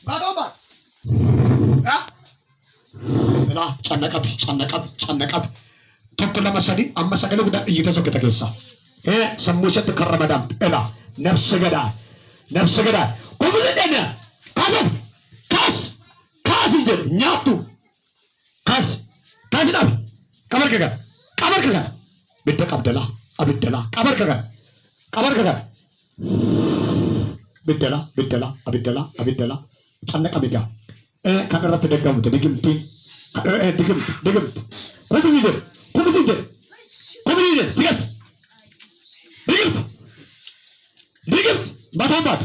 ባዶባት لا ጨነቀብ ተኩል ለመሰዲ አመሰገለ ጉዳ እየተዘገተ ከሳ ሰሙሸት ከረመዳም እላ ነፍስ ገዳ ኩብዝ ደነ ካስ እንደ ኛቱ ካስ ነው ቀበርከጋ ብደቅ አብደላ ቀበርከጋ ብደላ አብደላ ጨነቀ ቢጋ ከነረት ደገምት ድግምት ኩብዚደ ሲገስ ድግምት ባታባት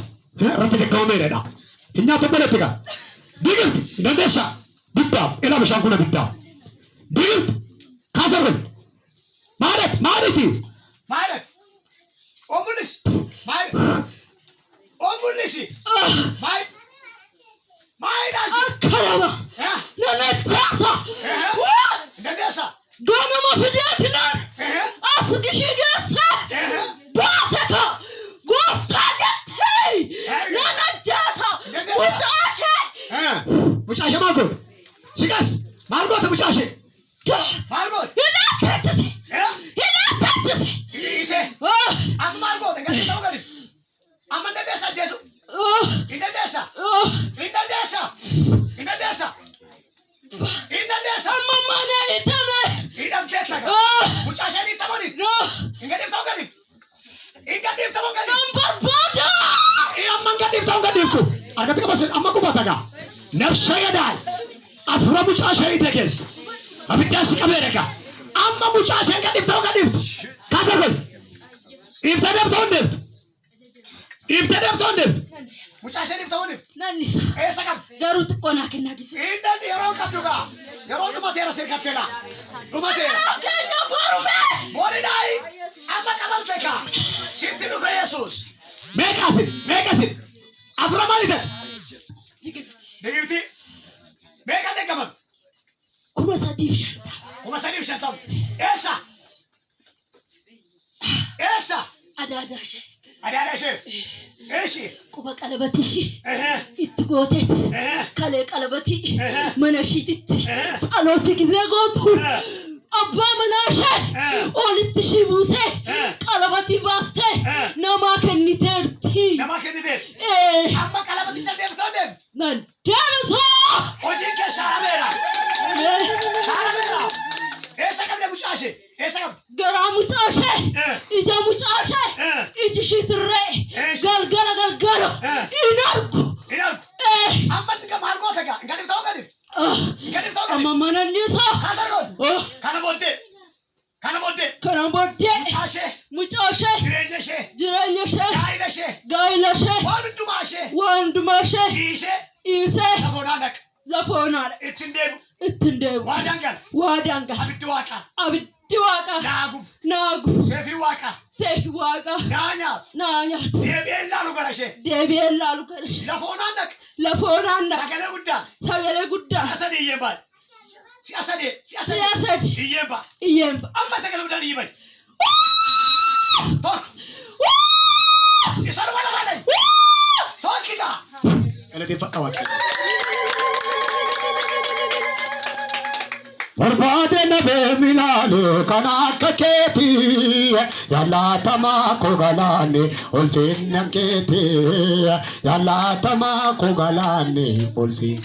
ረት ደገመ ይረዳ እኛ ተበለጥጋ ድግምት ለደሻ ብዳ ኤላ በሻንኩነ ብዳ ድግምት ካሰርን ማለት ኦሙልሽ ማይዳጂ አከራማ ለነጃሳ ነጃሳ ጎነማ ፍዳትና አፍግሽ ገሳ ባሰታ ጎፍታጀት ለነጃሳ ሙጫሼ ማልጎት ሲጋስ ማልጎት ሙጫሼ ማልጎት ይላተስ ይቴ አማልጎት እንግዲህ ተውገድ አመንደደሳ ጄሱ Inadesa. Mama na itama. Idam jetla. Muchasha ni tamoni. No. Ingadif tawgadi. Number boda. Ammangadif tawgadi ko. Argatika basen amma ko bataga. Nafsa yadal. Afra muchasha itekes. Abityasi kamereka. Amma muchasha ingadif tawgadi. Kadagol. Iftadam tawndem. Muchasha niftawnif. Nanisa. Sakam. Garut kona kinna gisi. Indandi yaro kapduga. Yaro tumatera sirkatela. Tumatera. Kenya gorume. Morinai. Amma kamalteka. Sintinu ka Jesus. Mekasit. Aframalita. Digirti. Meka dekamam. Kuma sadif shantam. Esa. Adadashe. Eshi. Kuba kalabatishi. Itgotet. Kale kalabati. Manashitit. Aloti gizegotu. Abba manashe. Olitishi buse. Kalabati baste. Nama keniterti. Abba kalabati chandem tondem. Nan demeso. Ojinke sharamera. Esa kamne muchashe. Gara muchashe. Ija muchashe. Ijishitire. Galgalo. Inarku. Amman ka malgo thaga. Gadif tawgadi. Amma mananisa. Kasargon. Kana bodde. Muchashe. Jiranyashe. Gailashe. Wandumashe. Ise. Zafonanak. Ittindebu. Wadangal. Abiddiwaqa. Nagu. Sefi waqa. Nanyat. Debiyellalu garashe. Lafonanak. Sagale gudda. Siyasadi. Iyemba. Amma sagale gudda iyemba. Tok. Isar balai. Sokida. Elati pakawak. बर्बादे नबे मिलाने कनाक केती यला तमा को गलाने उल्फिन केती यला तमा को गलाने उल्फिन